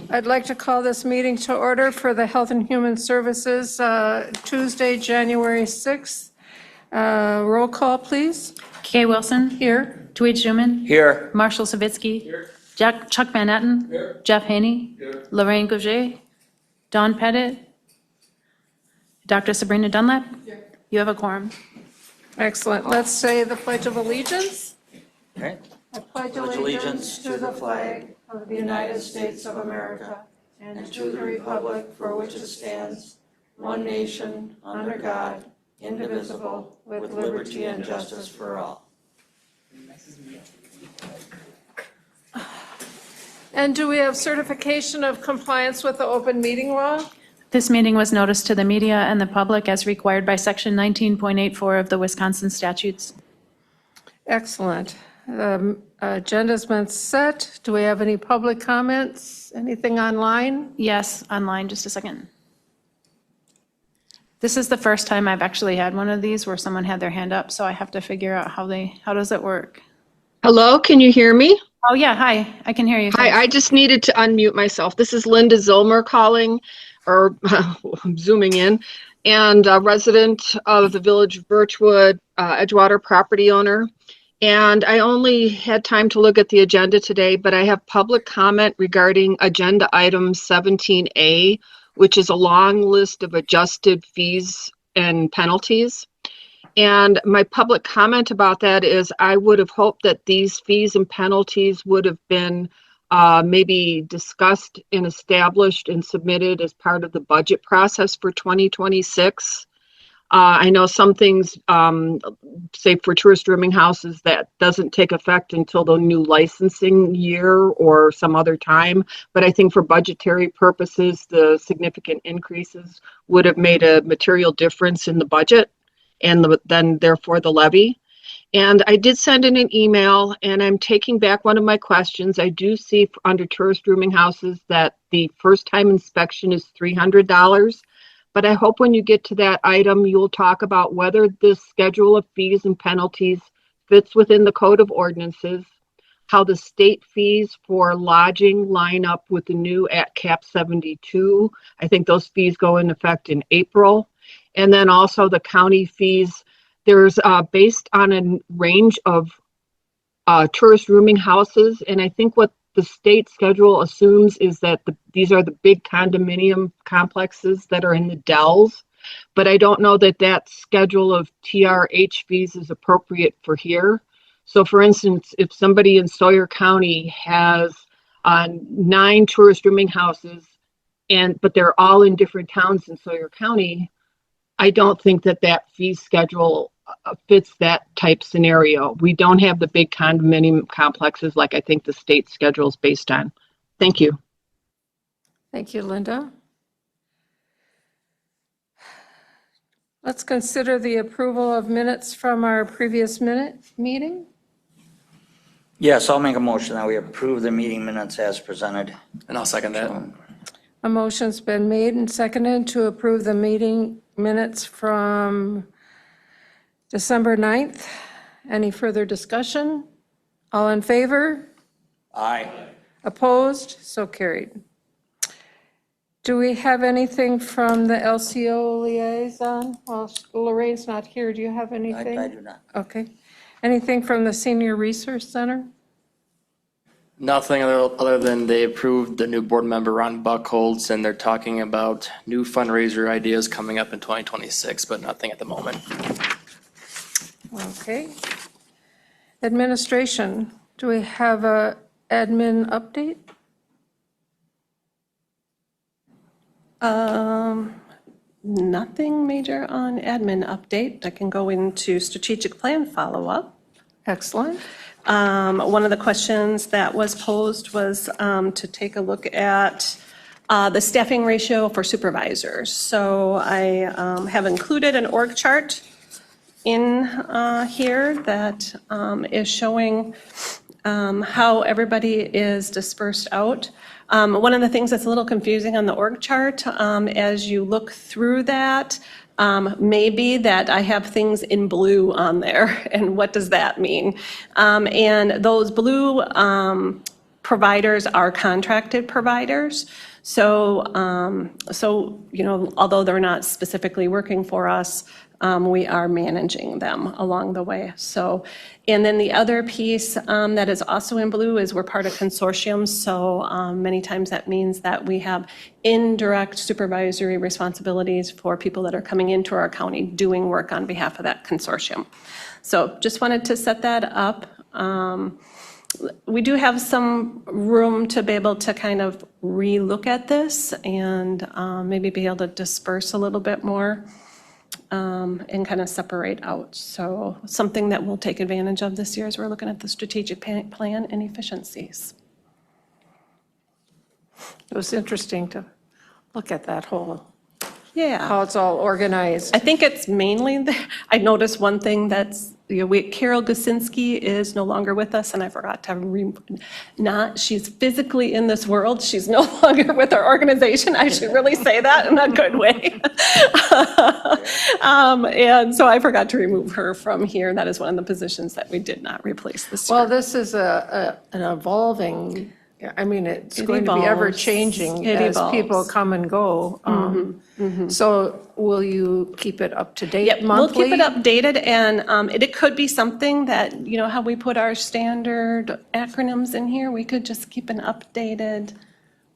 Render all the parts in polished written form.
I'd like to call this meeting to order for the Health and Human Services, Tuesday, January 6th. Roll call, please. Kay Wilson. Here. Tweed Schuman. Here. Marshall Savitsky. Here. Chuck Van Etten. Here. Jeff Haney. Here. Lorraine Gauger. Don Pettit. Dr. Sabrina Dunlap. You have a quorum. Excellent. Let's say the Pledge of Allegiance. Okay. I pledge allegiance to the flag of the United States of America and to the republic for which it stands, one nation, under God, indivisible, with liberty and justice for all. And do we have certification of compliance with the open meeting law? This meeting was noticed to the media and the public as required by Section 19.84 of the Wisconsin statutes. Excellent. Agenda's been set. Do we have any public comments? Anything online? Yes, online, just a second. This is the first time I've actually had one of these where someone had their hand up, so I have to figure out how does it work? Hello, can you hear me? Oh, yeah, hi, I can hear you. Hi, I just needed to unmute myself. This is Linda Zilmer calling, or zooming in, and a resident of the Village of Birchwood, Edgewater property owner. And I only had time to look at the agenda today, but I have public comment regarding agenda item 17A, which is a long list of adjusted fees and penalties. And my public comment about that is I would have hoped that these fees and penalties would have been maybe discussed and established and submitted as part of the budget process for 2026. I know some things, say for tourist rooming houses, that doesn't take effect until the new licensing year or some other time. But I think for budgetary purposes, the significant increases would have made a material difference in the budget and then therefore the levy. And I did send in an email, and I'm taking back one of my questions. I do see under tourist rooming houses that the first time inspection is $300. But I hope when you get to that item, you'll talk about whether this schedule of fees and penalties fits within the Code of Ordinances, how the state fees for lodging line up with the new at cap 72. I think those fees go in effect in April. And then also the county fees. There's based on a range of tourist rooming houses. And I think what the state schedule assumes is that these are the big condominium complexes that are in the Dells, but I don't know that that schedule of TRH fees is appropriate for here. So for instance, if somebody in Sawyer County has 9 tourist rooming houses, but they're all in different towns in Sawyer County, I don't think that that fee schedule fits that type scenario. We don't have the big condominium complexes like I think the state schedule is based on. Thank you. Thank you, Linda. Let's consider the approval of minutes from our previous meeting. Yes, I'll make a motion that we approve the meeting minutes as presented. And I'll second that. A motion's been made and seconded to approve the meeting minutes from December 9th. Any further discussion? All in favor? Aye. Opposed? So carried. Do we have anything from the LCO liaison? Well, Lorraine's not here. Do you have anything? I do not. Okay. Anything from the Senior Resource Center? Nothing other than they approved the new board member, Ron Buckholz, and they're talking about new fundraiser ideas coming up in 2026, but nothing at the moment. Okay. Administration, do we have a admin update? Nothing major on admin update. I can go into strategic plan follow-up. Excellent. One of the questions that was posed was to take a look at the staffing ratio for supervisors. So I have included an org chart in here that is showing how everybody is dispersed out. One of the things that's a little confusing on the org chart, as you look through that, maybe that I have things in blue on there, and what does that mean? And those blue providers are contracted providers. So, although they're not specifically working for us, we are managing them along the way. So, and then the other piece that is also in blue is we're part of consortiums. So many times that means that we have indirect supervisory responsibilities for people that are coming into our county doing work on behalf of that consortium. So just wanted to set that up. We do have some room to be able to kind of relook at this and maybe be able to disperse a little bit more and kind of separate out. So something that we'll take advantage of this year as we're looking at the strategic plan and efficiencies. It was interesting to look at that whole, Yeah. how it's all organized. I think it's mainly, I noticed one thing that's, Carol Gusinski is no longer with us, and I forgot to, she's physically in this world, she's no longer with our organization. I should really say that in a good way. And so I forgot to remove her from here. That is one of the positions that we did not replace this year. Well, this is an evolving, I mean, it's It going to be evolves. ever-changing It as people evolves. come and go. So will you keep it up to date Yep, we'll monthly? keep it updated, and it could be something that, you know, how we put our standard acronyms in here, we could just keep an updated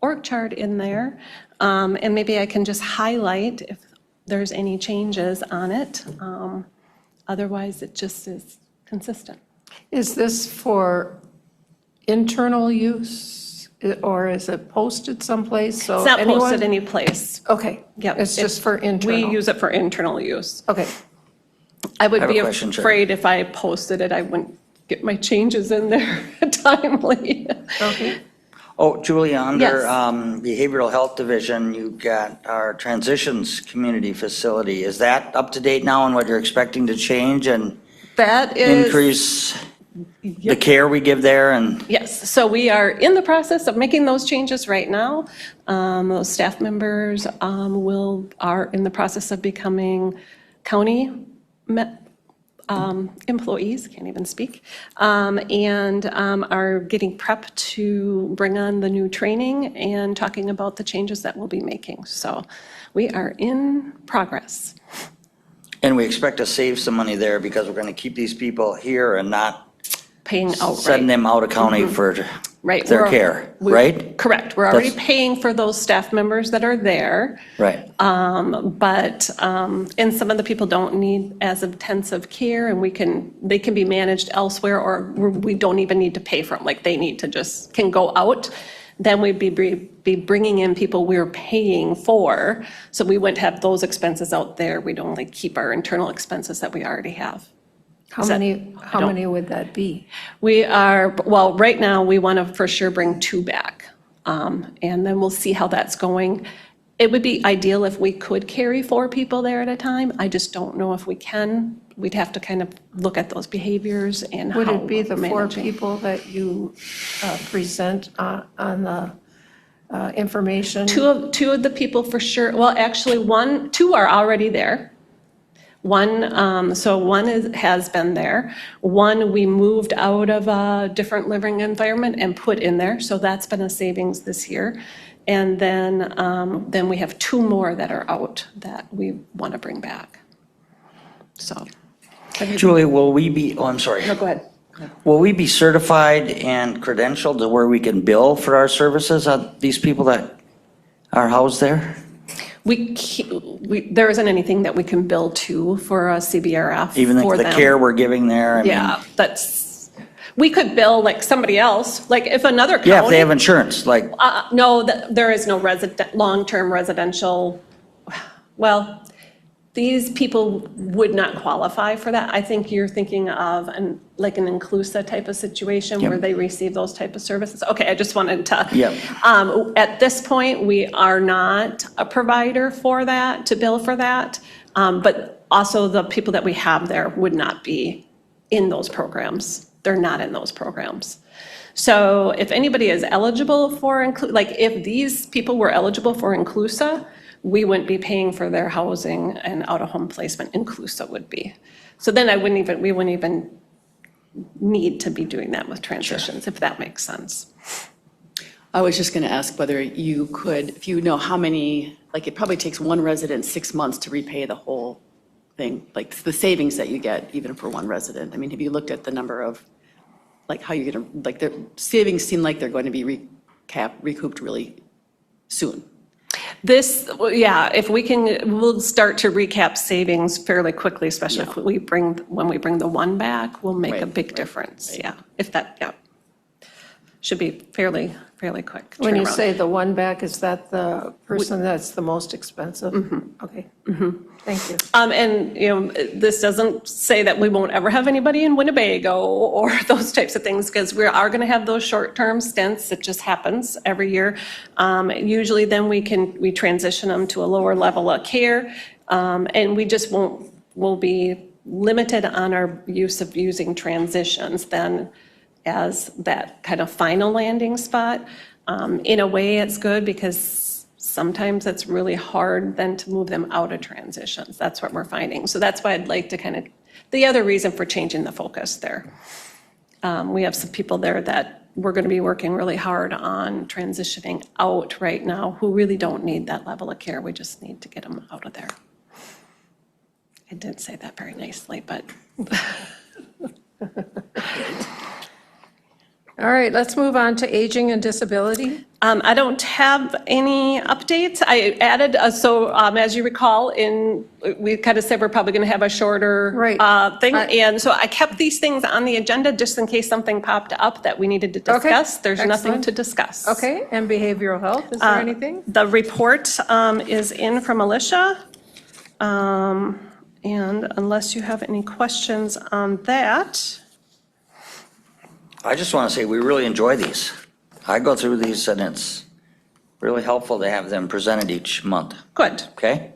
org chart in there, and maybe I can just highlight if there's any changes on it. Otherwise, it just is consistent. Is this for internal use, or is it posted someplace? So It's not anyone- posted any place. Okay. Yep, It's just for We internal? use it for internal use. Okay. I would I have a be question, Sharon. afraid if I posted it, I wouldn't get my changes in there timely. Okay. Oh, Julia, under Yes. Behavioral Health Division, you've got our Transitions Community Facility. Is that up to date now on what you're expecting to change and That is. increase the care we give there? And Yes, so we are in the process of making those changes right now. Those staff members are in the process of becoming county employees, can't even speak, and are getting prepped to bring on the new training and talking about the changes that we'll be making. So we are in progress. And we expect to save some money there because we're going to keep these people here and not Paying outright. send them out of county for Right. their we're- care, we- right? Correct. We're already That's- paying for those staff members that are there. Right. But, and some of the people don't need as intensive care, and they can be managed elsewhere, or we don't even need to pay for them, like they need to can go out. Then we'd be bringing in people we're paying for, so we wouldn't have those expenses out there. We'd only keep our internal expenses that we already have. How many would that be? Well, right now, we want to for sure bring 2 back. And then we'll see how that's going. It would be ideal if we could carry 4 people there at a time. I just don't know if we can. We'd have to kind of look at those behaviors and how Would it be we're the 4 managing. people that you present on the information? Two of the people for sure, well, actually, 2 are already there. One has been there. One, we moved out of a different living environment and put in there, so that's been a savings this year. And then we have 2 more that are out that we want to bring back. So, Julia, will we be, oh, I'm sorry. no, go ahead. Will we be certified and credentialed to where we can bill for our services on these people that are housed there? There isn't anything that we can bill to for a CBRF Even for the them. care we're giving there? I mean, Yeah, we could bill like somebody else, like if another county. Yeah, if they have insurance, like, No, there is no long-term residential, well, these people would not qualify for that. I think you're thinking of like an Inclusa type of situation where Yep. they receive those type of services. Okay, I just wanted to. Yep. At this point, we are not a provider for that, to bill for that. But also the people that we have there would not be in those programs. They're not in those programs. So if anybody is eligible for, like if these people were eligible for Inclusa, we wouldn't be paying for their housing and out-of-home placement. Inclusa would be. So then we wouldn't even need to be doing that with transitions, if that makes sense. I was just going to ask whether you could, if you know how many, like it probably takes one resident 6 months to repay the whole thing, like the savings that you get even for one resident. I mean, have you looked at the number of, like how you're going to, like the savings seem like they're going to be recouped really soon? This, yeah, if we can, we'll start to recap savings fairly quickly, especially if when we bring the one back, we'll make a Right, big right, difference. right. Yeah, if that, yeah. Should be fairly quick. When you turnaround. say the one back, is that the person that's the most expensive? Okay. Thank you. And, you know, this doesn't say that we won't ever have anybody in Winnebago or those types of things, because we are going to have those short-term stints. It just happens every year. Usually then we transition them to a lower level of care. And we just we'll be limited on our use of using transitions then as that kind of final landing spot. In a way, it's good because sometimes it's really hard then to move them out of transitions. That's what we're finding. So that's why I'd like to kind of, the other reason for changing the focus there. We have some people there that we're going to be working really hard on transitioning out right now who really don't need that level of care. We just need to get them out of there. I didn't say that very nicely, but. All right, let's move on to aging and disability. I don't have any updates. I added, as you recall, we kind of said we're probably going to have a shorter Right. thing. And so I kept these things on the agenda just in case something popped up that we needed to discuss. There's nothing Excellent. to discuss. Okay, and behavioral health, is there anything? The report is in from Alicia. And unless you have any questions on that. I just want to say, we really enjoy these. I go through these, and it's really helpful to have them presented each month, Good. okay?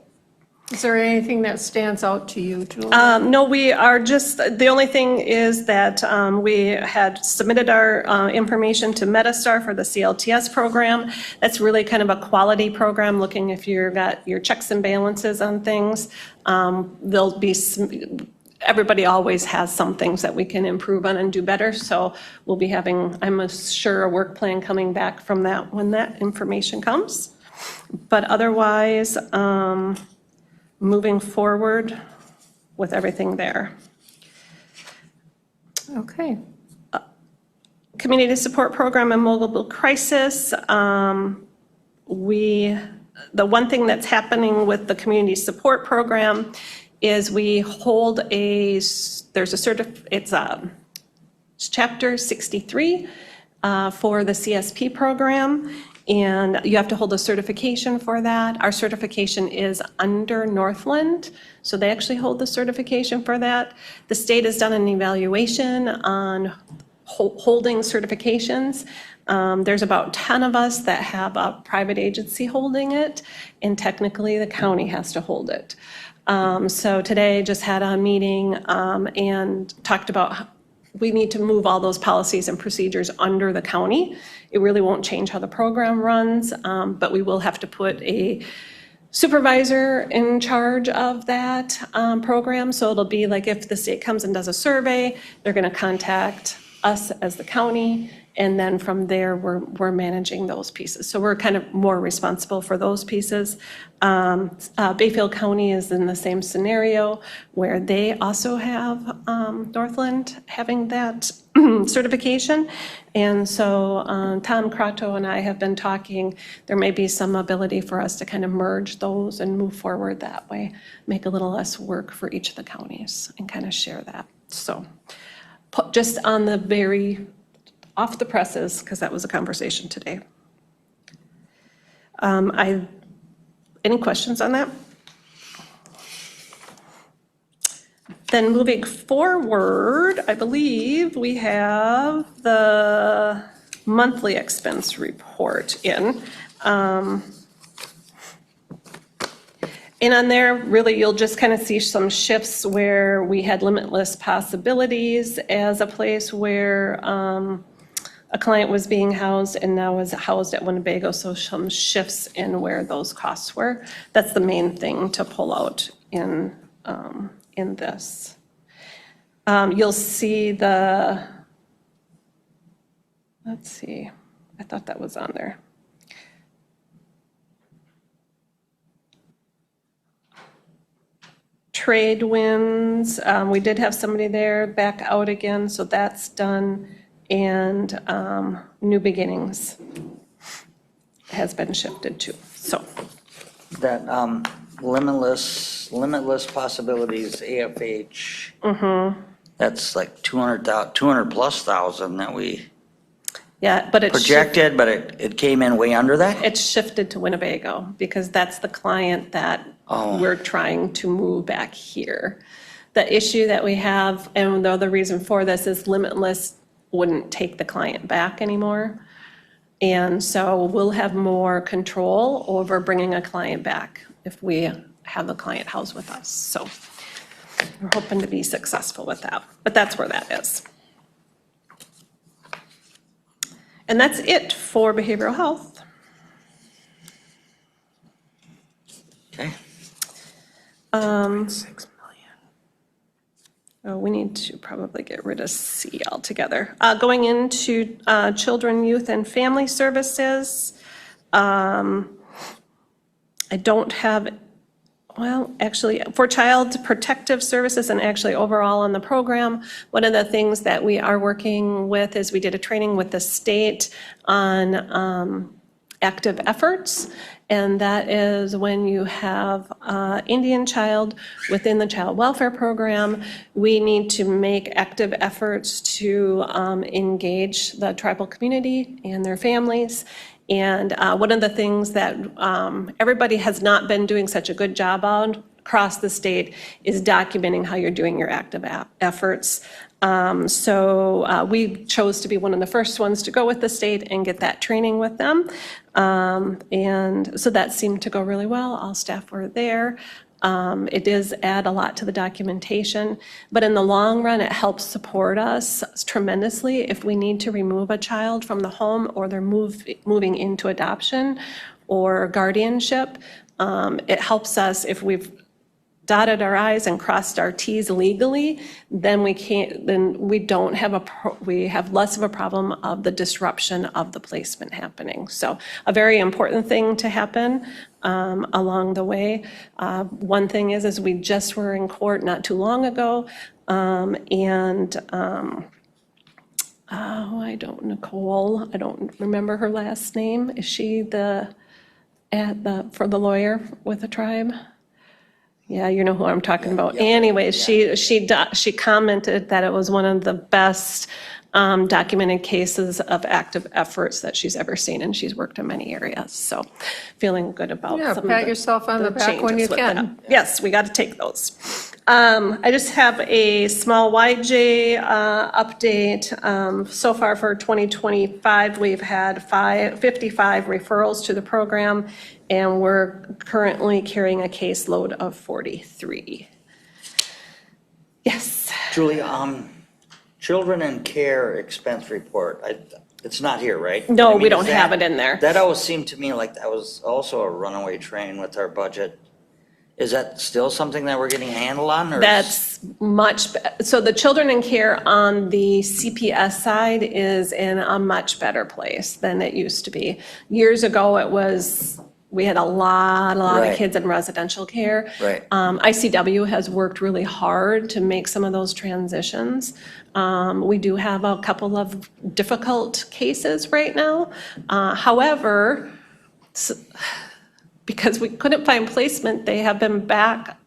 Is there anything that stands out to you, Julie? No, we are just, the only thing is that we had submitted our information to Metastar for the CLTS program. That's really kind of a quality program, looking if you've got your checks and balances on things. There'll be everybody always has some things that we can improve on and do better. So we'll be having, I'm sure, a work plan coming back from that when that information comes. But otherwise, moving forward with everything there. Okay. Community support program and mobile crisis. The one thing that's happening with the community support program is we hold it's chapter 63 for the CSP program, and you have to hold a certification for that. Our certification is under Northland, so they actually hold the certification for that. The state has done an evaluation on holding certifications. There's about 10 of us that have a private agency holding it, and technically the county has to hold it. So today just had a meeting and talked about we need to move all those policies and procedures under the county. It really won't change how the program runs, but we will have to put a supervisor in charge of that program. So it'll be like if the state comes and does a survey, they're going to contact us as the county, and then from there, we're managing those pieces. So we're kind of more responsible for those pieces. Bayfield County is in the same scenario where they also have Northland having that certification. And so Tom Crato and I have been talking, there may be some ability for us to kind of merge those and move forward that way, make a little less work for each of the counties and kind of share that. So just on the very off the presses, because that was a conversation today. Any questions on that? Then moving forward, I believe we have the monthly expense report in. And on there, really, you'll just kind of see some shifts where we had limitless possibilities as a place where a client was being housed and now is housed at Winnebago, so some shifts in where those costs were. That's the main thing to pull out in this. You'll see let's see, I thought that was on there. Trade winds, we did have somebody there back out again, so that's done. And new beginnings has been shifted too, so. That limitless possibilities, AFH. That's like 200 plus thousand that we Yeah, but it's projected, but it came in way under that? it's shifted to Winnebago because that's the client that we're trying to move back here. The issue that we have, and the other reason for this is Limitless wouldn't take the client back anymore. And so we'll have more control over bringing a client back if we have the client housed with us. So we're hoping to be successful with that, but that's where that is. And that's it for behavioral health. Okay. 6 million. Oh, we need to probably get rid of C altogether. Going into children, youth, and family services, I don't have, well, actually, for child protective services and actually overall on the program, one of the things that we are working with is we did a training with the state on active efforts. And that is when you have Indian child within the child welfare program, we need to make active efforts to engage the tribal community and their families. And one of the things that everybody has not been doing such a good job on across the state is documenting how you're doing your active efforts. So we chose to be one of the first ones to go with the state and get that training with them. And so that seemed to go really well. All staff were there. It does add a lot to the documentation, but in the long run, it helps support us tremendously if we need to remove a child from the home or they're moving into adoption or guardianship. It helps us if we've dotted our i's and crossed our t's legally, then we don't have we have less of a problem of the disruption of the placement happening. So a very important thing to happen along the way. One thing is we just were in court not too long ago, Nicole, I don't remember her last name. Is she for the lawyer with the tribe? Yeah, you know who I'm talking about. Anyways, she commented that it was one of the best documented cases of active efforts that she's ever seen, and she's worked in many areas. So feeling good about Yeah, some of pat the- yourself on the back when changes you with can. it. Yes, we got to take those. I just have a small YJ update. So far for 2025, we've had 55 referrals to the program, and we're currently carrying a caseload of 43. Yes. Julie, children in care expense report, it's not here, right? No, I mean, we don't is have it in there. That always seemed to me like that was also a runaway train with our budget. Is that still something that we're getting a handle on, or? That's so the children in care on the CPS side is in a much better place than it used to be. Years ago, we had a lot of Right. kids in residential care. Right. ICW has worked really hard to make some of those transitions. We do have a couple of difficult cases right now. However, because we couldn't find placement, they have been back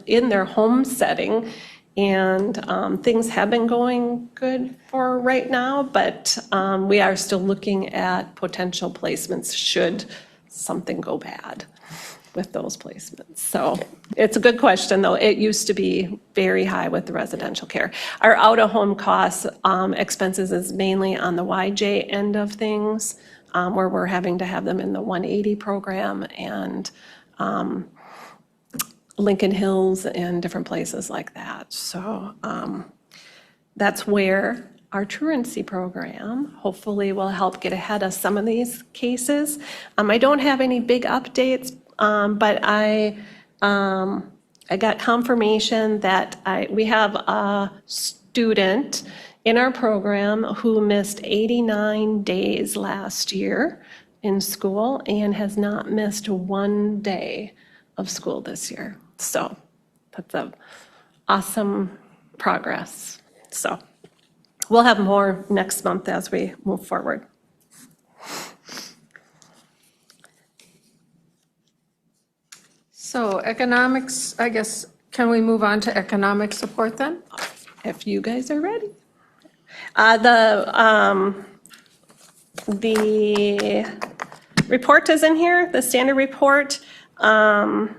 in their home setting, and things have been going good for right now, but we are still looking at potential placements should something go bad with those placements. So it's a good question, though. It used to be very high with the residential care. Our out-of-home costs, expenses is mainly on the YJ end of things, where we're having to have them in the 180 program and Lincoln Hills and different places like that. So that's where our truancy program hopefully will help get ahead of some of these cases. I don't have any big updates, but I got confirmation that we have a student in our program who missed 89 days last year in school and has not missed one day of school this year. So that's a awesome progress. So we'll have more next month as we move forward. So economics, I guess, can we move on to economic support then? If you guys are ready. The report is in here, the standard report from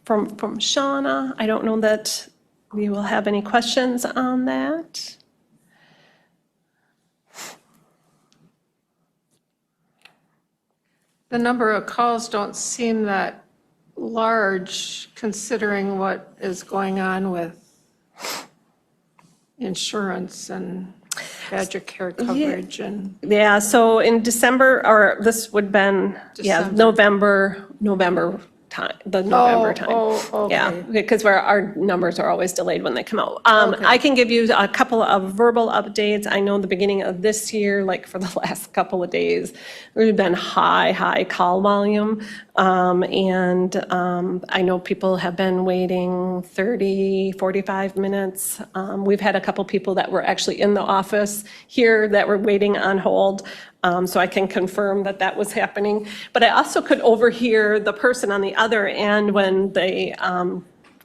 Shauna. I don't know that we will have any questions on that. The number of calls don't seem that large considering what is going on with insurance and Badger Care coverage and. Yeah, so in December, or this would been, yeah, December. November time, the November time. Oh, okay. Yeah, because our numbers are always delayed when they come out. Okay. I can give you a couple of verbal updates. I know the beginning of this year, like for the last couple of days, there's been high call volume. And I know people have been waiting 30, 45 minutes. We've had a couple people that were actually in the office here that were waiting on hold. So I can confirm that that was happening. But I also could overhear the person on the other end when they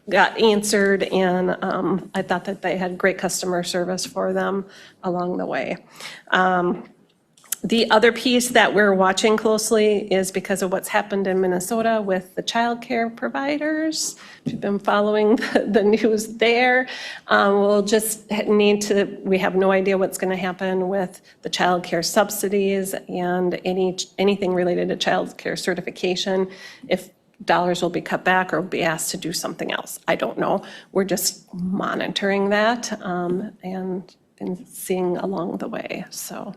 got answered, and I thought that they had great customer service for them along the way. The other piece that we're watching closely is because of what's happened in Minnesota with the childcare providers. If you've been following the news there, we'll just need to, we have no idea what's going to happen with the childcare subsidies and anything related to childcare certification, if dollars will be cut back or be asked to do something else. I don't know. We're just monitoring that and seeing along the way, so.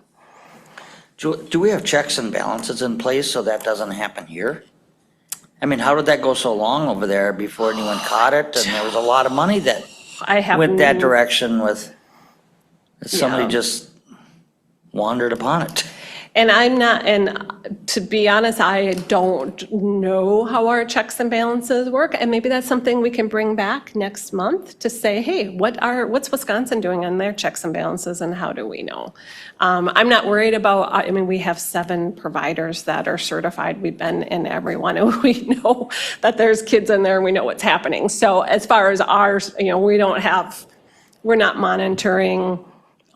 Do we have checks and balances in place so that doesn't happen here? I mean, how did that go so long over there before anyone caught it? And there was a lot of money that I have went that direction with, somebody Yeah. just wandered upon it. And I'm not, and to be honest, I don't know how our checks and balances work. And maybe that's something we can bring back next month to say, hey, what's Wisconsin doing on their checks and balances and how do we know? I'm not worried about, I mean, we have 7 providers that are certified. We've been in every one and we know that there's kids in there and we know what's happening. So as far as ours, we're not monitoring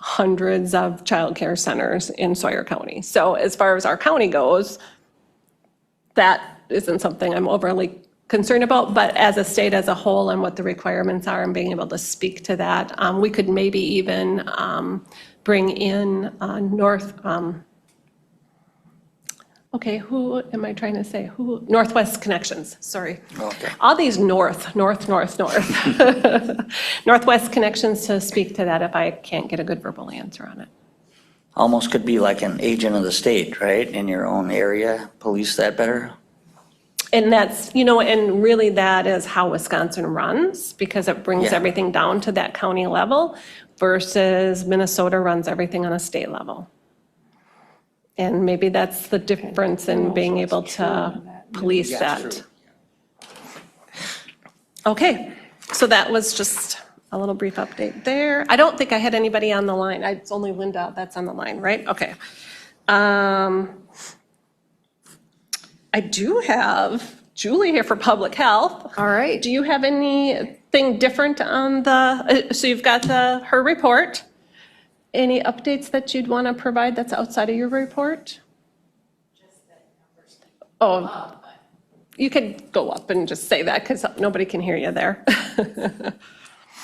hundreds of childcare centers in Sawyer County. So as far as our county goes, that isn't something I'm overly concerned about, but as a state as a whole and what the requirements are and being able to speak to that, we could maybe even bring in who am I trying to say? Northwest Connections, sorry. Okay. All these north. Northwest Connections to speak to that if I can't get a good verbal answer on it. Almost could be like an agent of the state, right? In your own area, police that better? And that's, and really that is how Wisconsin runs because it brings Yeah. everything down to that county level versus Minnesota runs everything on a state level. And maybe that's the difference in being able to police that. Okay, so that was just a little brief update there. I don't think I had anybody on the line. It's only Linda that's on the line, right? Okay. I do have Julie here for Public Health. All right. Do you have anything different on so you've got her report. Any updates that you'd want to provide that's outside of your report? Oh, you could go up and just say that because nobody can hear you there.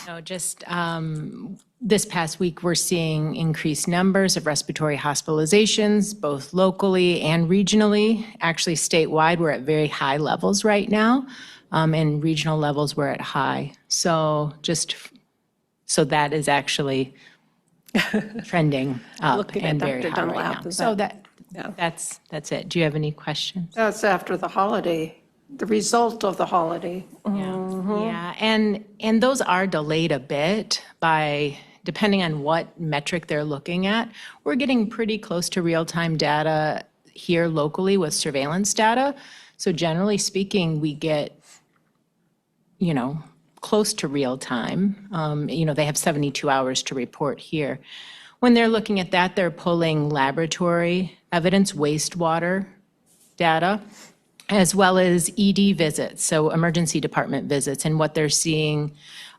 No, just this past week, we're seeing increased numbers of respiratory hospitalizations, both locally and regionally. Actually, statewide, we're at very high levels right now, and regional levels, we're at high. So that is actually trending up Looking at and very Dr. high right Dunlap, now. is So yeah. that's it. Do you have any questions? That's after the holiday, the result of the holiday. Yeah, and those are delayed a bit by depending on what metric they're looking at, we're getting pretty close to real-time data here locally with surveillance data. So generally speaking, we get, close to real time. They have 72 hours to report here. When they're looking at that, they're pulling laboratory evidence, wastewater data, as well as ED visits, so emergency department visits, and what they're seeing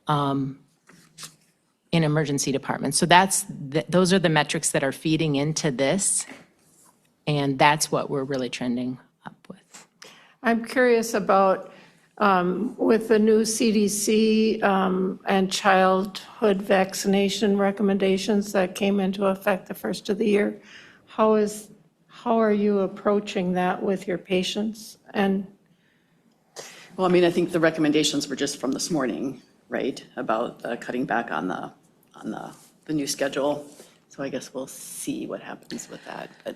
in emergency departments. So those are the metrics that are feeding into this, and that's what we're really trending up with. I'm curious about, with the new CDC and childhood vaccination recommendations that came into effect the first of the year, how are you approaching that with your patients? And Well, I mean, I think the recommendations were just from this morning, right? About cutting back on the new schedule. So I guess we'll see what happens with that. But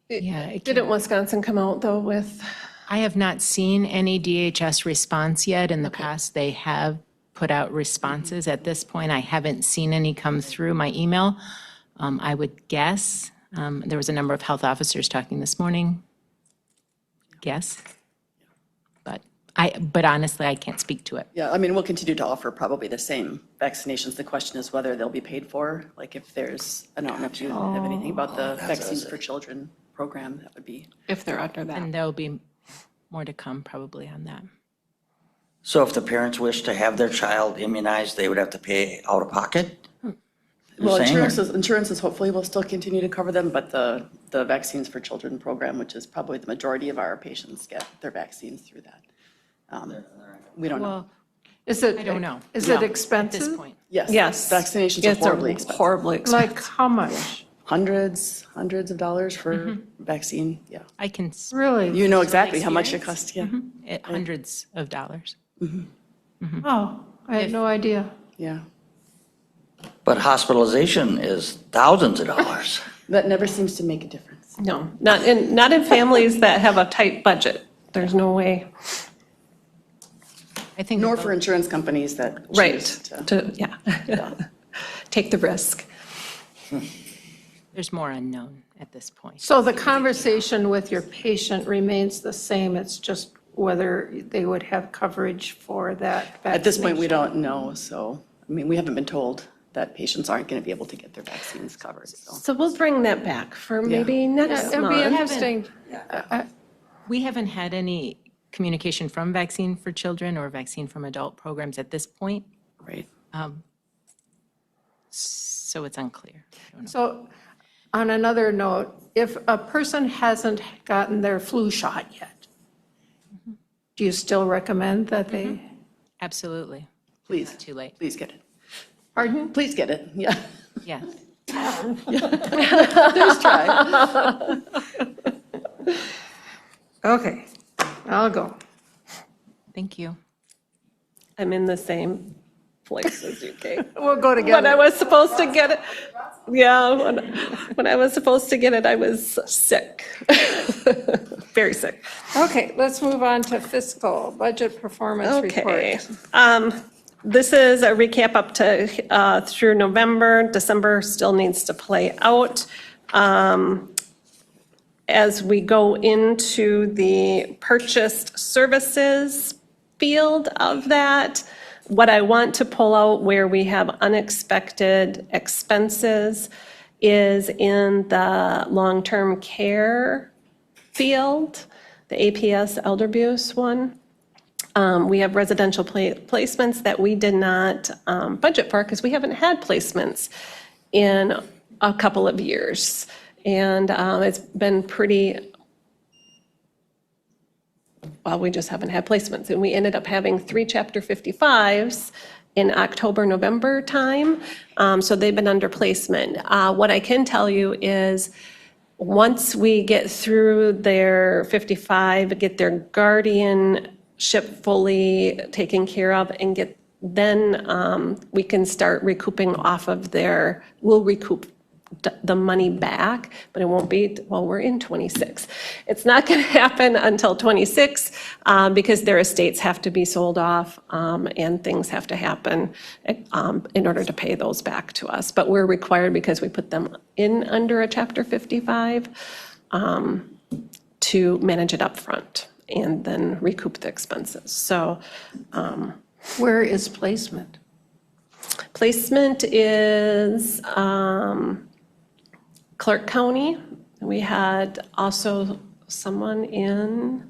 Yeah, Didn't Wisconsin come out, though, with, I have not seen any DHS response yet. In the past, they have put out responses. At this point, I haven't seen any come through my email. I would guess, there was a number of health officers talking this morning. Guess. But honestly, I can't speak to it. yeah, I mean, we'll continue to offer probably the same vaccinations. The question is whether they'll be paid for. Like if there's, I don't know if you have anything about the Vaccines for Children program, that would be. if they're under that. And there'll be more to come probably on that. So if the parents wish to have their child immunized, they would have to pay out of pocket? Well, saying, or- insurances hopefully will still continue to cover them, but the Vaccines for Children program, which is probably the majority of our patients get their vaccines through that. We don't know. Well, is it? I don't know. Is Yeah. it at this expensive? point. Yes. Yes. Vaccinations are It's horribly expensive. horribly expensive. Like how much? Hundreds of dollars for vaccine, yeah. I can, Really? You know exactly how much it costs, yeah. hundreds of dollars. Oh, I had no idea. Yeah. But hospitalization is thousands of dollars. That never seems to make a difference. No, not in families that have a tight budget. There's no way. I think. Nor for insurance companies that Right, choose to. yeah. Take the risk. There's more unknown at this point. So the conversation with your patient remains the same, it's just whether they would have coverage for that At this point, we vaccination. don't know, so, I mean, we haven't been told that patients aren't going to be able to get their vaccines covered, so. So we'll bring that back for maybe next It'd be month. interesting. We haven't had any communication from Vaccine for Children or Vaccine from Adult programs at this point, Right. so it's unclear. I don't know. So on another note, if a person hasn't gotten their flu shot yet, do you still recommend that they, Absolutely. Please, Too late. please get it. pardon? Please get it, yeah. Yeah. Please try. Okay, I'll go. Thank you. I'm in the same place as you, Kate. We'll go When I together. was supposed to get it, yeah, when I was supposed to get it, I was sick. Very sick. Okay, let's move on to fiscal budget performance Okay. report. This is a recap up to, through November. December still needs to play out. As we go into the purchased services field of that, what I want to pull out where we have unexpected expenses is in the long-term care field, the APS elder abuse one. We have residential placements that we did not budget for because we haven't had placements in a couple of years. And it's been pretty, well, we just haven't had placements. And we ended up having 3 Chapter 55s in October, November time. So they've been under placement. What I can tell you is, once we get through their 55, get their guardianship fully taken care of, and then we can start recouping off of we'll recoup the money back, but it won't be, well, we're in '26. It's not going to happen until '26. because their estates have to be sold off, and things have to happen in order to pay those back to us. But we're required, because we put them in under a Chapter 55, to manage it up front and then recoup the expenses. So Where is placement? placement is Clark County. We had also someone in,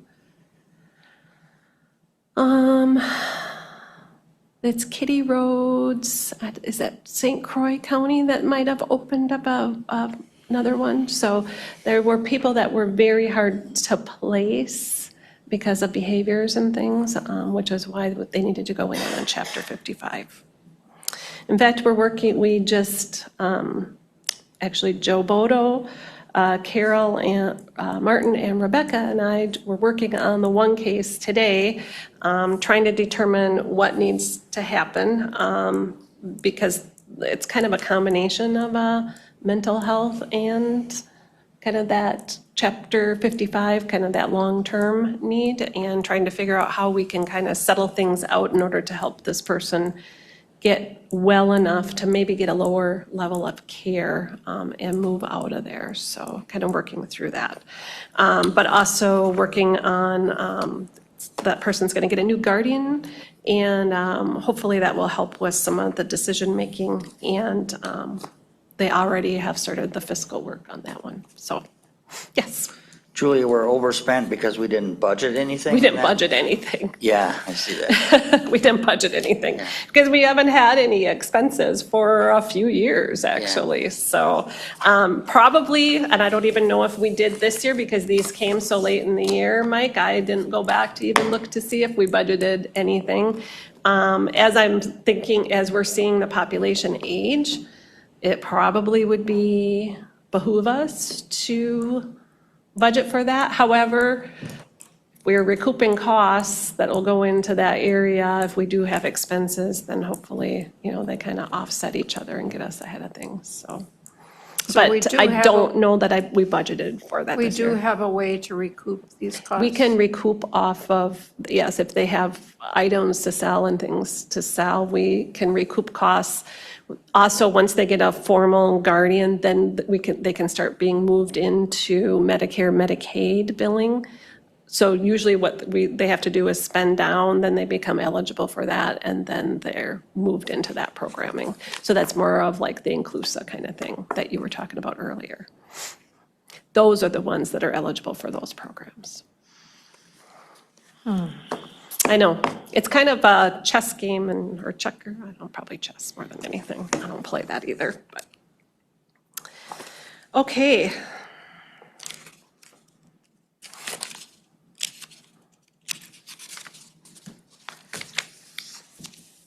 it's Kitty Roads, is that St. Croix County that might have opened up another one? So there were people that were very hard to place because of behaviors and things, which is why they needed to go in on Chapter 55. In fact, we just, actually Joe Bodo, Carol and Martin and Rebecca and I were working on the one case today, trying to determine what needs to happen, because it's kind of a combination of mental health and kind of that Chapter 55, kind of that long-term need, and trying to figure out how we can kind of settle things out in order to help this person get well enough to maybe get a lower level of care and move out of there. So kind of working through that. But also working on that person's going to get a new guardian, and hopefully that will help with some of the decision-making. And they already have started the fiscal work on that one. So, yes. Julia, we're overspent because we didn't budget anything? We in didn't that? budget anything. Yeah, I see that. We didn't budget anything because we haven't had any expenses for a few years, actually. So probably, and I don't even know if we did this year because these came so late in the year, Mike, I didn't go back to even look to see if we budgeted anything. As I'm thinking, as we're seeing the population age, it probably would behoove us to budget for that. However, we're recouping costs that will go into that area. If we do have expenses, then hopefully, they kind of offset each other and get us ahead of things, so. we But do I have don't know that we budgeted for that We this do year. have a way to recoup these costs. We can recoup off of, yes, if they have items to sell and things to sell, we can recoup costs. Also, once they get a formal guardian, then they can start being moved into Medicare, Medicaid billing. So usually they have to do is spend down, then they become eligible for that, and then they're moved into that programming. So that's more of like the Inclusa kind of thing that you were talking about earlier. Those are the ones that are eligible for those programs. I know, it's kind of a chess game or checker, I don't, probably chess more than anything. I don't play that either, but. Okay.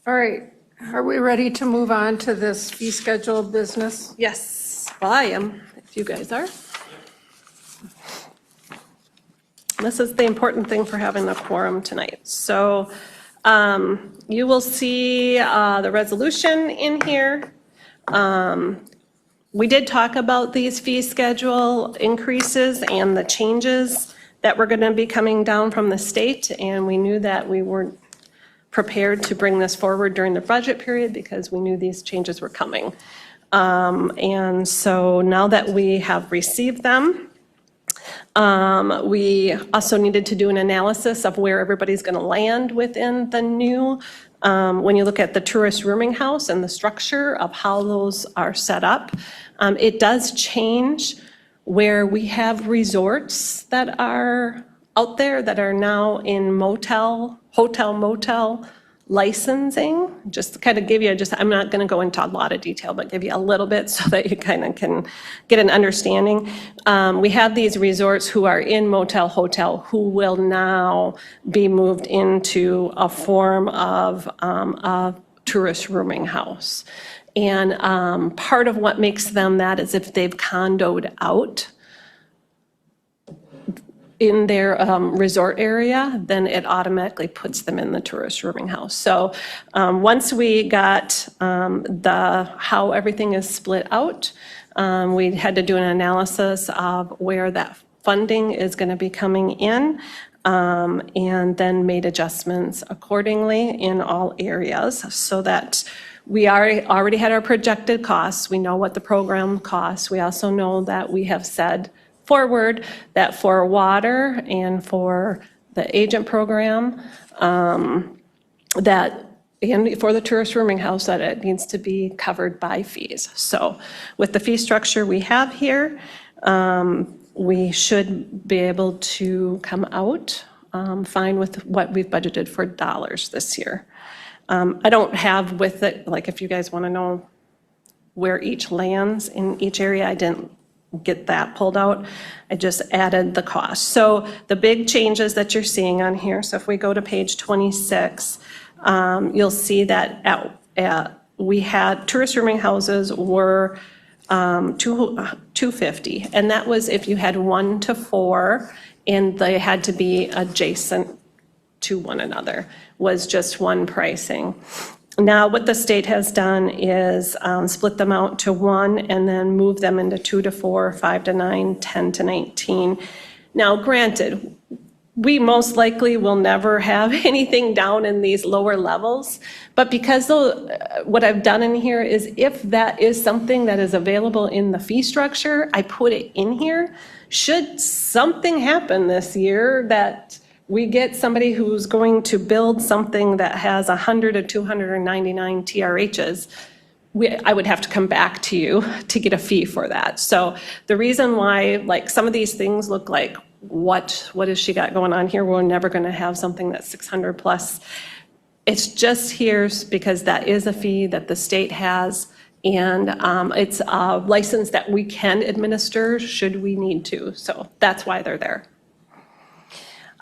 All right, are we ready to move on to this fee schedule business? Yes, well, I am, if you guys are. This is the important thing for having a quorum tonight. So you will see the resolution in here. We did talk about these fee schedule increases and the changes that were going to be coming down from the state, and we knew that we weren't prepared to bring this forward during the budget period because we knew these changes were coming. And so now that we have received them, we also needed to do an analysis of where everybody's going to land within the new, when you look at the tourist rooming house and the structure of how those are set up. It does change where we have resorts that are out there that are now in hotel motel licensing. Just to kind of give you I'm not going to go into a lot of detail, but give you a little bit so that you kind of can get an understanding. We have these resorts who are in motel, hotel, who will now be moved into a form of a tourist rooming house. And part of what makes them that is if they've condoed out in their resort area, then it automatically puts them in the tourist rooming house. So once we got how everything is split out, we had to do an analysis of where that funding is going to be coming in. and then made adjustments accordingly in all areas so that we already had our projected costs. We know what the program costs. We also know that we have said forward that for water and for the agent program, that, and for the tourist rooming house, that it needs to be covered by fees. So with the fee structure we have here, we should be able to come out fine with what we've budgeted for dollars this year. I don't have with it, like if you guys want to know where each lands in each area, I didn't get that pulled out. I just added the cost. So the big changes that you're seeing on here, so if we go to page 26, you'll see that we had tourist rooming houses were $250, and that was if you had 1 to 4, and they had to be adjacent to one another, was just one pricing. Now, what the state has done is split them out to 1 and then move them into 2 to 4, 5 to 9, 10 to 19. Now, granted, we most likely will never have anything down in these lower levels, but because what I've done in here is if that is something that is available in the fee structure, I put it in here. Should something happen this year that we get somebody who's going to build something that has 100 to 299 TRHs, I would have to come back to you to get a fee for that. So the reason why, like, some of these things look like, what has she got going on here? We're never going to have something that's 600 plus. It's just here because that is a fee that the state has, and it's a license that we can administer should we need to. So that's why they're there.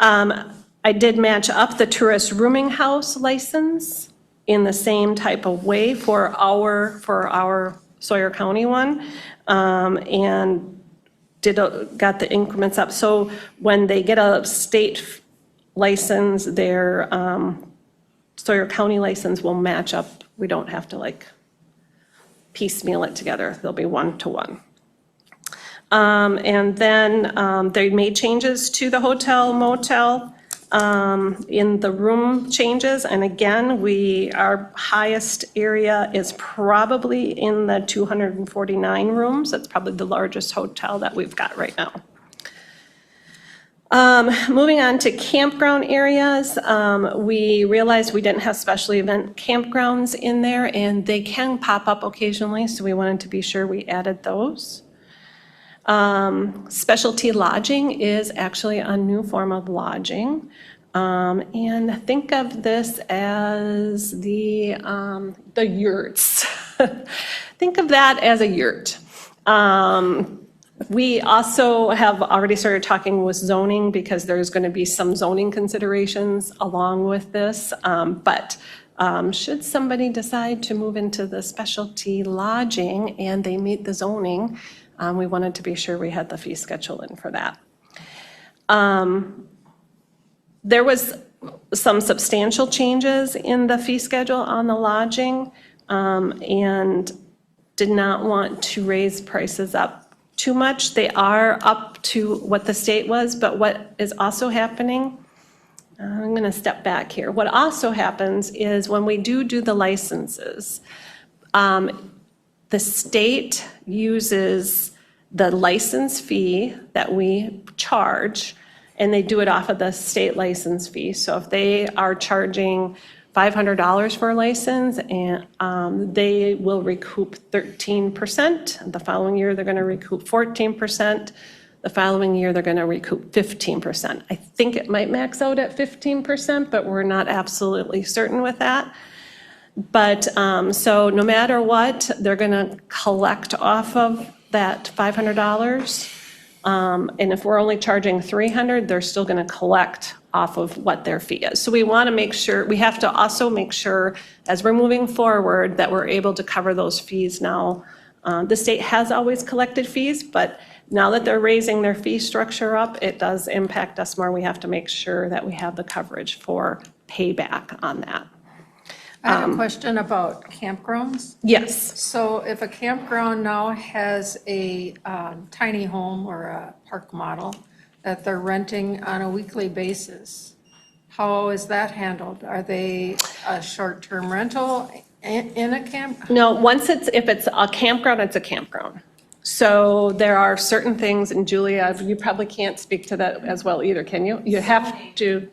I did match up the tourist rooming house license in the same type of way for our Sawyer County one, and got the increments up. So when they get a state license, their Sawyer County license will match up. We don't have to like piecemeal it together. They'll be 1 to 1. And then they made changes to the hotel motel in the room changes. And again, our highest area is probably in the 249 rooms. That's probably the largest hotel that we've got right now. Moving on to campground areas, we realized we didn't have special event campgrounds in there, and they can pop up occasionally, so we wanted to be sure we added those. Specialty lodging is actually a new form of lodging. And think of this as the yurts. Think of that as a yurt. We also have already started talking with zoning because there's going to be some zoning considerations along with this. But should somebody decide to move into the specialty lodging and they meet the zoning, we wanted to be sure we had the fee schedule in for that. There was some substantial changes in the fee schedule on the lodging, and did not want to raise prices up too much. They are up to what the state was, but what is also happening, I'm going to step back here. What also happens is when we do the licenses, the state uses the license fee that we charge, and they do it off of the state license fee. So if they are charging $500 for a license, and they will recoup 13%. The following year, they're going to recoup 14%. The following year, they're going to recoup 15%. I think it might max out at 15%, but we're not absolutely certain with that. But so no matter what, they're going to collect off of that $500. And if we're only charging $300, they're still going to collect off of what their fee is. So we want to make sure, we have to also make sure as we're moving forward that we're able to cover those fees now. The state has always collected fees, but now that they're raising their fee structure up, it does impact us more. We have to make sure that we have the coverage for payback on that. I have a question about campgrounds. Yes. So if a campground now has a tiny home or a park model that they're renting on a weekly basis. How is that handled? Are they a short-term rental in a camp? No, if it's a campground, it's a campground. So there are certain things, and Julia, you probably can't speak to that as well either, can you? You have to.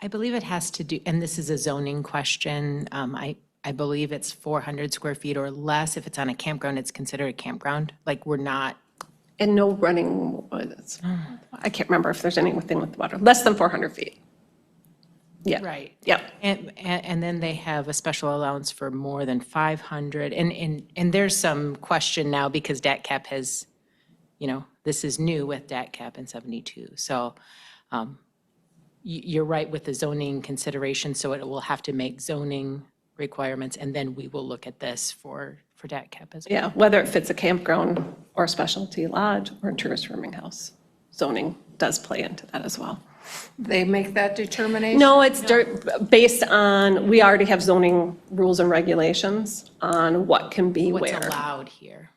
I believe it has to do, and this is a zoning question. I believe it's 400 square feet or less. If it's on a campground, it's considered a campground. Like, we're not, And no running, I can't remember if there's anything with water, less than 400 feet. Yeah. right. Yep. And then they have a special allowance for more than 500. And there's some question now because DATCAP has, this is new with DATCAP in 72. So you're right with the zoning consideration, so it will have to make zoning requirements, and then we will look at this for DATCAP as well. Yeah, whether it fits a campground or a specialty lodge or a tourist rooming house. Zoning does play into that as well. They make that determination? No, it's based on, we already have zoning rules and regulations on what can be What's where. allowed here.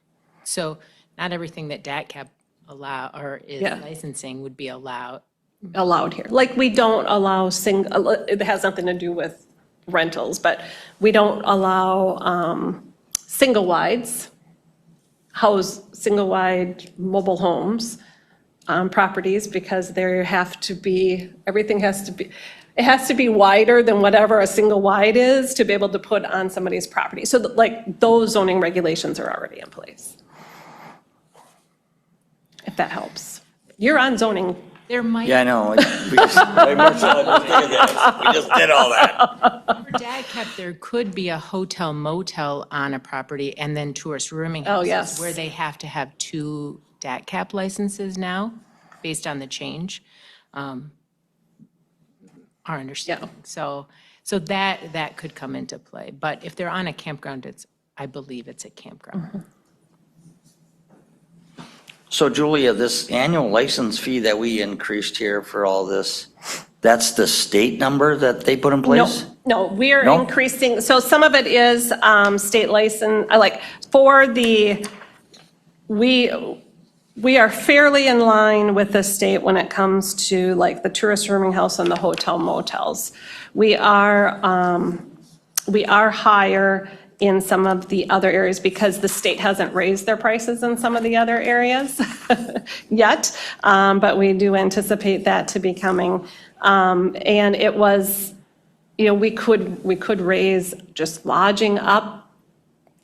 So not everything that DATCAP allow, or is Yeah. licensing would be allowed. Allowed here. Like, we don't allow it has nothing to do with rentals, but we don't allow single wides, single wide mobile homes on properties because there have to be, everything has to be, it has to be wider than whatever a single wide is to be able to put on somebody's property. So like, those zoning regulations are already in place. If that helps. You're on zoning. There might, Yeah, I know. We just did all that. for DATCAP, there could be a hotel motel on a property and then tourist rooming Oh, houses. yes. Where they have to have 2 DATCAP licenses now, based on the change. Our understanding. So that could come into play. But if they're on a campground, I believe it's a campground. So Julia, this annual license fee that we increased here for all this, that's the state number that they put in place? No, we are No? increasing, so some of it is state license, like, for we are fairly in line with the state when it comes to like the tourist rooming house and the hotel motels. We are higher in some of the other areas because the state hasn't raised their prices in some of the other areas yet, but we do anticipate that to be coming. And it was, we could raise just lodging up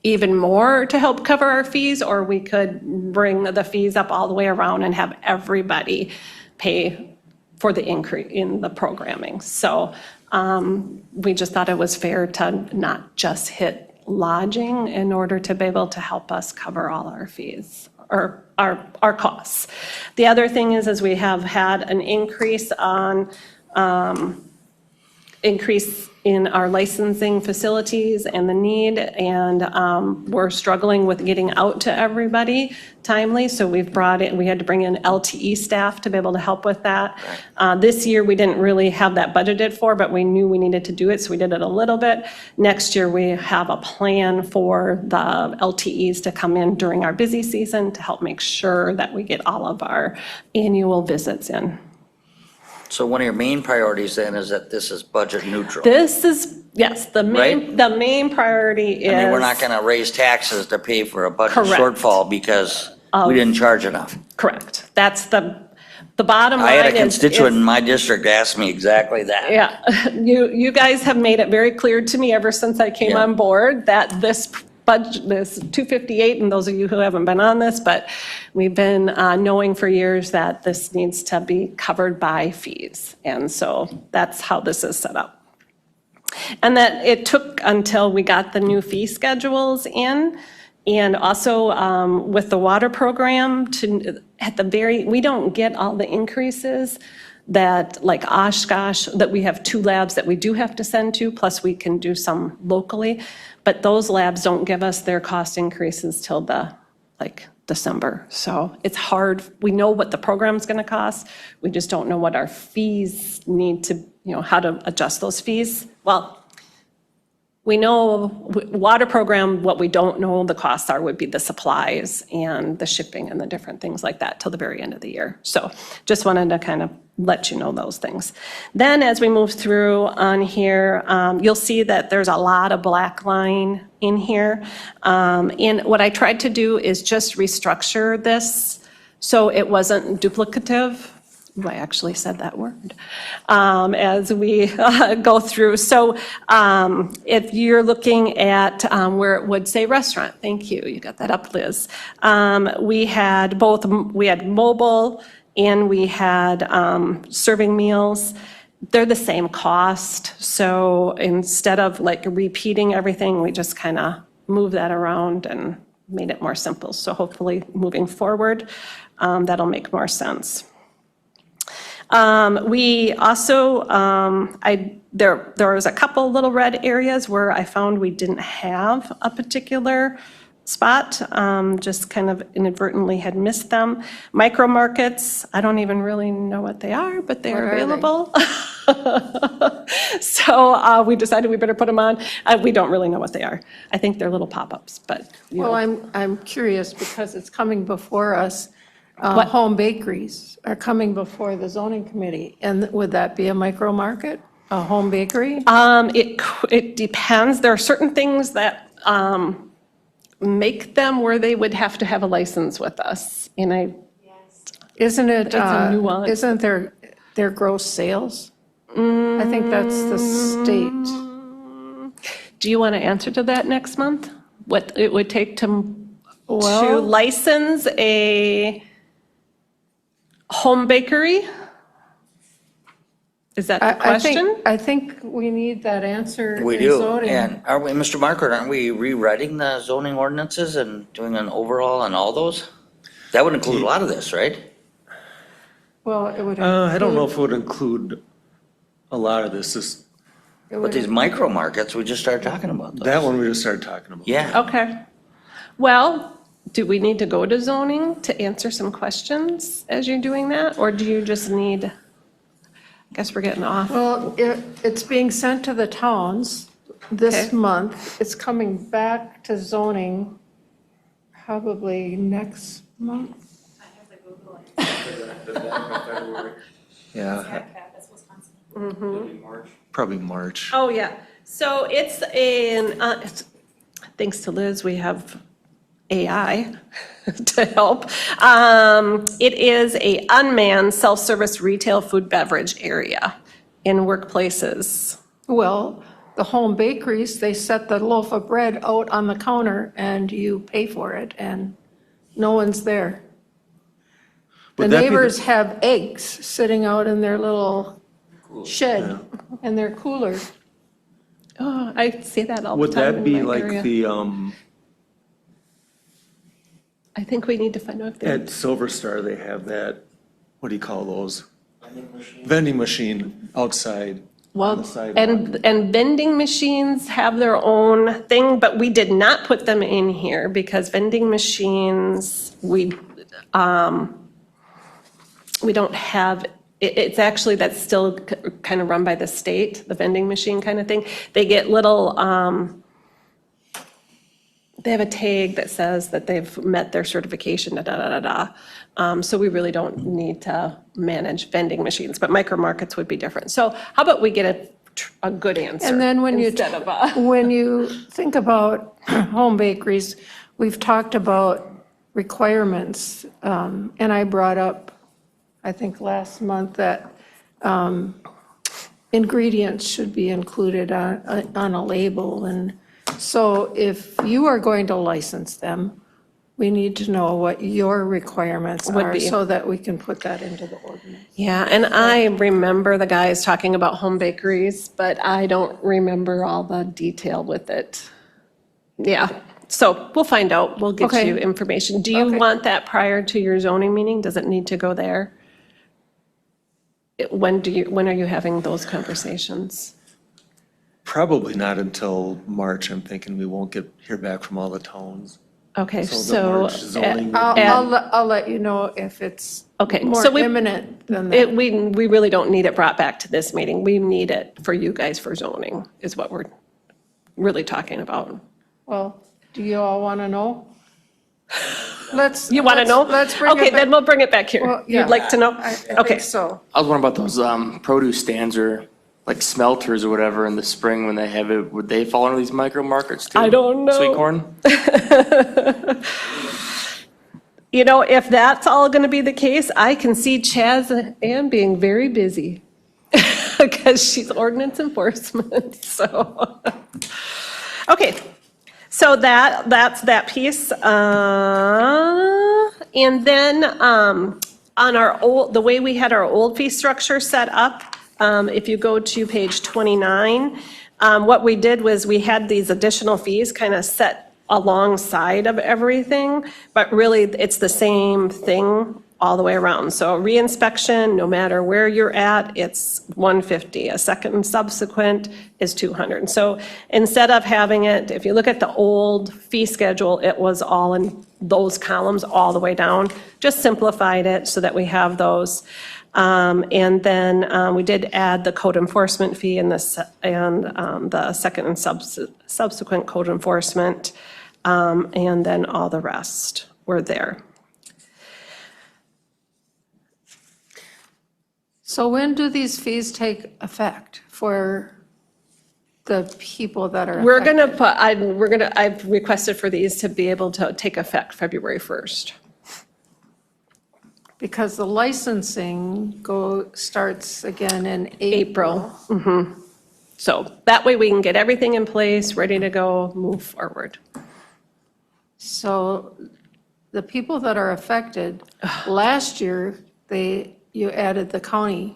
even more to help cover our fees, or we could bring the fees up all the way around and have everybody pay for the increase in the programming. So we just thought it was fair to not just hit lodging in order to be able to help us cover all our fees or our costs. The other thing is we have had an increase in our licensing facilities and the need, and we're struggling with getting out to everybody timely, so we had to bring in LTE staff to be able to help with that. This year, we didn't really have that budgeted for, but we knew we needed to do it, so we did it a little bit. Next year, we have a plan for the LTEs to come in during our busy season to help make sure that we get all of our annual visits in. So one of your main priorities then is that this is budget neutral. This is, yes, the Right? main priority is. I mean, we're not gonna raise taxes to pay for a budget Correct. shortfall because we didn't charge enough. Correct. That's the bottom line. I had a is- constituent is- in my district ask me exactly that. Yeah, you guys have made it very clear to me ever since I came Yeah. on board that this budget, this 258, and those of you who haven't been on this, but we've been knowing for years that this needs to be covered by fees. And so that's how this is set up. And that it took until we got the new fee schedules in, and also with the water program, we don't get all the increases that, like Oshkosh, that we have 2 labs that we do have to send to, plus we can do some locally. But those labs don't give us their cost increases till December. So it's hard. We know what the program's going to cost. We just don't know what our fees need to, how to adjust those fees. Well, We know, water program, what we don't know the costs are would be the supplies and the shipping and the different things like that till the very end of the year. So just wanted to kind of let you know those things. Then as we move through on here, you'll see that there's a lot of black line in here. And what I tried to do is just restructure this so it wasn't duplicative. Ooh, I actually said that word, as we go through. So if you're looking at where it would say restaurant, thank you, you got that up, Liz. We had mobile and we had serving meals. They're the same cost. So instead of like repeating everything, we just kind of moved that around and made it more simple. So hopefully moving forward, that'll make more sense. We also, there was a couple little red areas where I found we didn't have a particular spot, just kind of inadvertently had missed them. Micro markets, I don't even really know what they are, but they're available. So we decided we better put them on. We don't really know what they are. I think they're little pop-ups, but, you know. Well, I'm curious because it's coming before us. Home bakeries are coming before the zoning committee. And would that be a micro market, a home bakery? It depends. There are certain things that make them where they would have to have a license with us. And Isn't it, It's a nuance. isn't their gross sales? I think that's the state. do you want to answer to that next month? What it would take to Well- license a home bakery? Is that the I think, question? I think we need that answer We in do, zoning. and are we, Mr. Markert, aren't we rewriting the zoning ordinances and doing an overhaul on all those? That would include a lot of this, right? Well, it would. I don't know if it would include a lot of this. But these micro markets, we just started talking about those. That one we just started talking about. Yeah, Okay. Well, do we need to go to zoning to answer some questions as you're doing that? Or do you just need, I guess we're getting off. Well, it's being sent to the towns this Okay. month. It's coming back to zoning probably next month. Yeah. Probably March. Oh, yeah. So it's thanks to Liz, we have AI to help. It is a unmanned self-service retail food beverage area in workplaces. Well, the home bakeries, they set the loaf of bread out on the counter and you pay for it and no one's there. The Would that be the- neighbors have eggs sitting out in their little shed and their cooler. Oh, I see that all the Would time that be in my like area. the, I think we need to find out if they're, at Silver Star, they have that, what do you call those? Vending machine outside on well, the sidewalk. and vending machines have their own thing, but we did not put them in here because vending machines, we don't have, it's actually, that's still kind of run by the state, the vending machine kind of thing. They get little, they have a tag that says that they've met their certification, da-da-da-da-da. So we really don't need to manage vending machines, but micro markets would be different. So how about we get a good answer? And then when you, instead of a- when you think about home bakeries, we've talked about requirements. And I brought up, I think last month, that ingredients should be included on a label. And so if you are going to license them, we need to know what your requirements Would are be. so that we can put that into the ordinance. Yeah, and I remember the guys talking about home bakeries, but I don't remember all the detail with it. Yeah, so we'll find out. We'll get Okay. you information. Do you Okay. want that prior to your zoning meeting? Does it need to go there? When are you having those conversations? Probably not until March. I'm thinking we won't hear back from all the towns. Okay, So the so, March zoning I'll let you know if it's Okay, more so we- imminent than that. we really don't need it brought back to this meeting. We need it for you guys for zoning, is what we're really talking about. Well, do you all want to know? Let's. You want to know? Let's bring it Okay, back. then we'll bring it back here. Well, yeah. You'd like to know? I Okay. think so. I was wondering about those produce stands or like smelters or whatever in the spring when they have it, would they fall under these micro markets too? I don't know. Sweet corn? You know, if that's all going to be the case, I can see Chaz Ann being very busy because she's ordinance enforcement, so. Okay, so that's that piece. And then on the way we had our old fee structure set up, if you go to page 29, what we did was we had these additional fees kind of set alongside of everything, but really it's the same thing all the way around. So reinspection, no matter where you're at, it's $150. A second and subsequent is $200. So instead of having it, if you look at the old fee schedule, it was all in those columns all the way down. Just simplified it so that we have those. And then we did add the code enforcement fee and the second and subsequent code enforcement. And then all the rest were there. So when do these fees take effect for the people that are We're affected? gonna put, I've requested for these to be able to take effect February 1st. Because the licensing starts again in April. So that way we can get everything in place, ready to go, move forward. So the people that are affected, last year, you added the county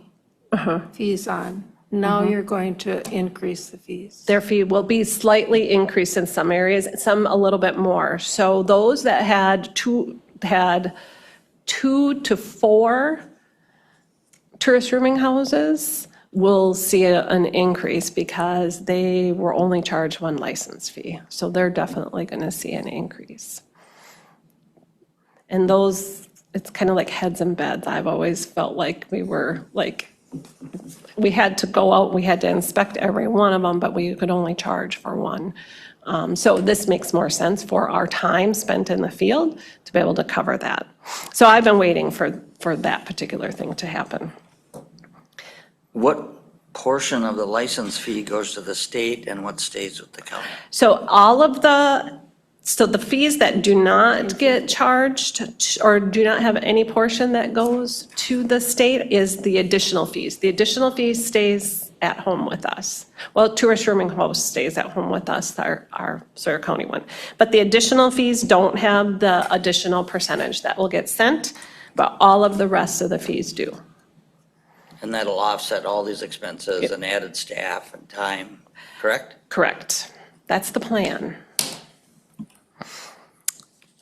fees on. Now you're going to increase the fees. Their fee will be slightly increased in some areas, some a little bit more. So those that had two to four tourist rooming houses will see an increase because they were only charged one license fee. So they're definitely going to see an increase. And those, it's kind of like heads and beds. I've always felt like we had to go out, we had to inspect every one of them, but we could only charge for one. So this makes more sense for our time spent in the field to be able to cover that. So I've been waiting for that particular thing to happen. What portion of the license fee goes to the state and what stays with the county? So the fees that do not get charged or do not have any portion that goes to the state is the additional fees. The additional fee stays at home with us. Well, tourist rooming host stays at home with us, our Sawyer County one. But the additional fees don't have the additional percentage that will get sent, but all of the rest of the fees do. And that'll offset all these expenses and added staff and time, correct? Correct. That's the plan.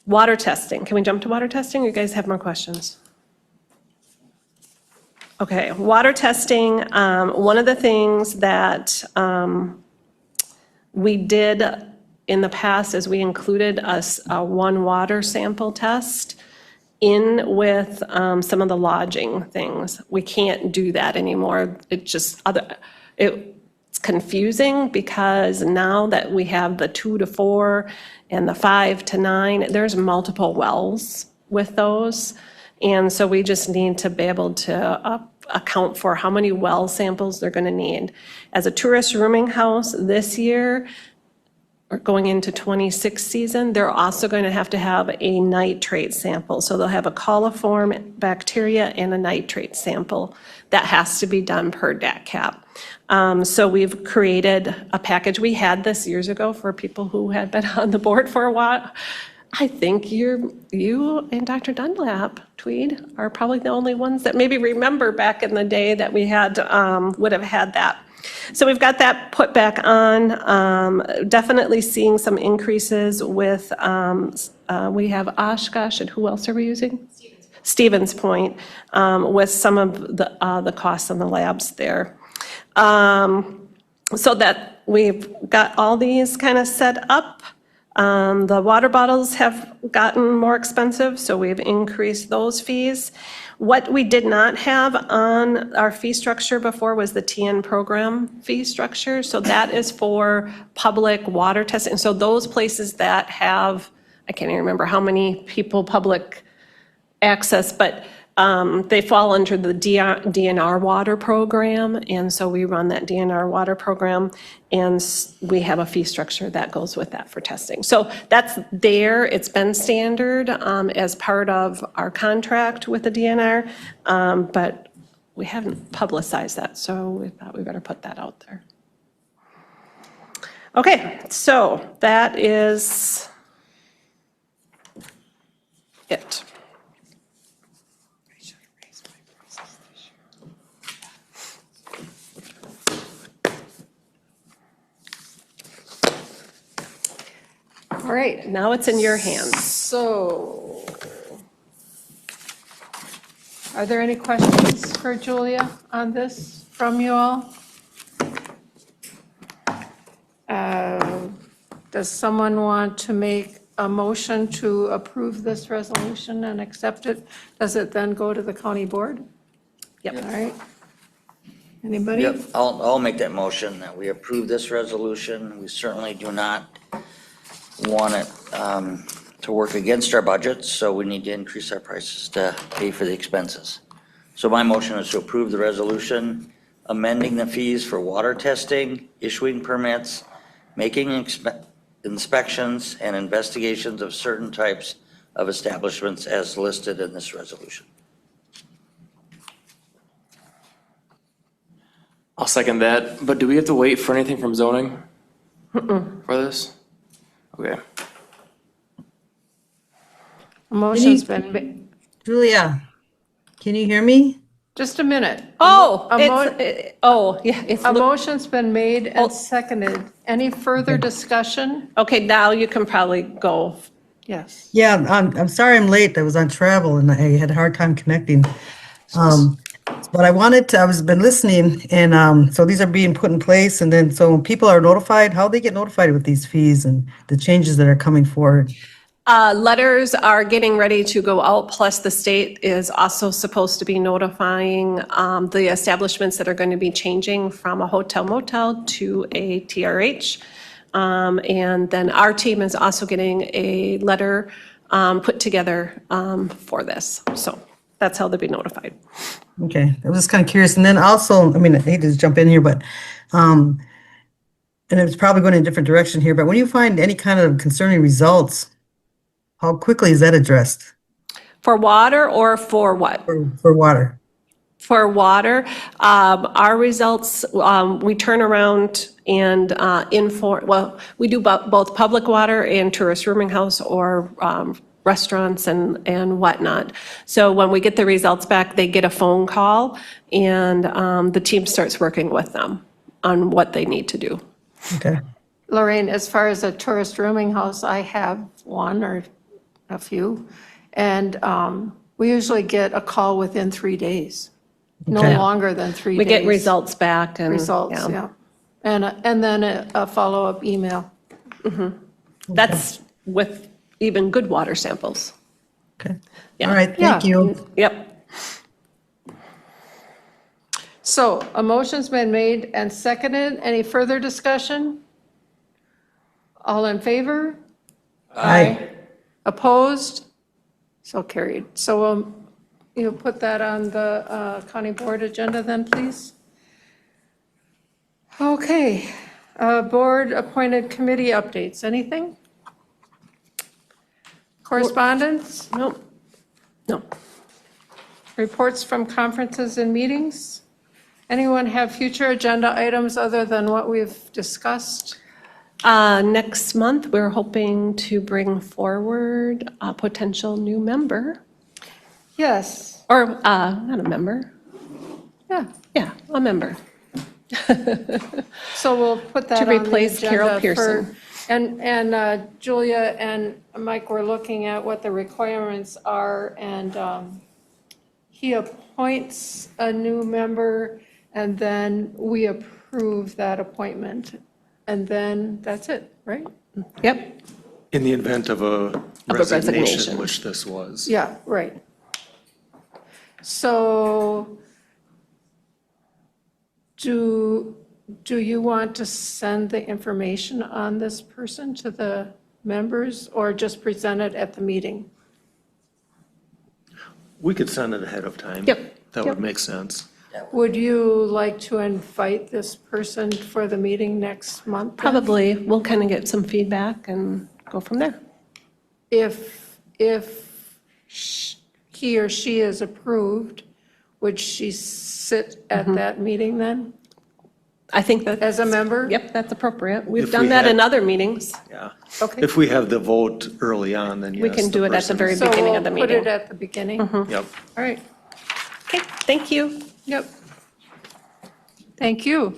Water testing. Can we jump to water testing? You guys have more questions? Okay, water testing. One of the things that we did in the past is we included a one water sample test in with some of the lodging things. We can't do that anymore. It's confusing because now that we have the 2 to 4 and the 5 to 9, there's multiple wells with those. And so we just need to be able to account for how many well samples they're going to need. As a tourist rooming house this year, or going into 26 season, they're also going to have a nitrate sample. So they'll have a coliform bacteria and a nitrate sample. That has to be done per DATCP. So we've created a package. We had this years ago for people who had been on the board for a while. I think you and Dr. Dunlap, Tweed, are probably the only ones that maybe remember back in the day that we had, would have had that. So we've got that put back on. Definitely seeing some increases with, we have Oshkosh, and who else are we using? Stevens Point, with some of the costs on the labs there. So that we've got all these kind of set up. The water bottles have gotten more expensive, so we've increased those fees. What we did not have on our fee structure before was the TN program fee structure. So that is for public water testing. So those places that have, I can't even remember how many people public access, but they fall under the DNR water program. And so we run that DNR water program, and we have a fee structure that goes with that for testing. So that's there. It's been standard as part of our contract with the DNR, but we haven't publicized that. So we thought we better put that out there. Okay, so that is it. All right, now it's in your hands. So, are there any questions for Julia on this from you all? Does someone want to make a motion to approve this resolution and accept it? Does it then go to the county board? Yep. All right. Anybody? Yep, I'll make that motion that we approve this resolution. We certainly do not want it to work against our budgets, so we need to increase our prices to pay for the expenses. So my motion is to approve the resolution, amending the fees for water testing, issuing permits, making inspections and investigations of certain types of establishments as listed in this resolution. I'll second that, but do we have to wait for anything from zoning for this? Okay. A motion's been, Julia, can you hear me? just a minute. Oh, A mo- it's, A motion's been made and seconded. Any further discussion? okay, now you can probably go. Yes. Yeah, I'm sorry I'm late. I was on travel and I had a hard time connecting. But I was been listening, and so these are being put in place, and then so when people are notified, how they get notified with these fees and the changes that are coming forward. Letters are getting ready to go out, plus the state is also supposed to be notifying the establishments that are going to be changing from a hotel motel to a TRH. And then our team is also getting a letter put together for this. So that's how they'll be notified. Okay, I was just kind of curious, and then also, I mean, I hate to just jump in here, but and it's probably going in a different direction here, but when you find any kind of concerning results, how quickly is that addressed For water or for what? for water? For water, our results, we turn around and inform, well, we do both public water and tourist rooming house or restaurants and whatnot. So when we get the results back, they get a phone call, and the team starts working with them on what they need to do. Okay, Lorraine, as far as a tourist rooming house, I have one or a few, and we usually get a call within 3 days. No Okay. longer than 3 days. We get results back and. Results, yeah. And then a follow-up email. That's with even good water samples. okay. Yeah. All right, thank Yeah. you. Yep. So a motion's been made and seconded. Any further discussion? All in favor? Aye. Opposed? So carried. So you put that on the county board agenda then, please? Okay, board appointed committee updates. Anything? Correspondence? Nope. No. Reports from conferences and meetings? Anyone have future agenda items other than what we've discussed? Next month, we're hoping to bring forward a potential new member, Yes, or not a member, yeah. yeah, a member. So we'll put that To on the replace Carol agenda Pearson. for- And Julia and Mike were looking at what the requirements are, and he appoints a new member, and then we approve that appointment. And then that's it, right? Yep. In the event of a a resignation, resignation. which this was. Yeah, right. So do you want to send the information on this person to the members or just present it at the meeting? We could send it ahead of time. Yep, That yep. would make sense. Would you like to invite this person for the meeting next month? then? Probably, we'll kind of get some feedback and go from there. If he or she is approved, would she sit at that meeting then, I think that. as a member? Yep, that's appropriate. We've If done we that in had- other meetings. Yeah. Okay. If we have the vote early on, then yes. We can do it at the person- very So beginning we'll of the put it meeting. at the beginning? All Yep. right, Okay, thank you. yep. Thank you.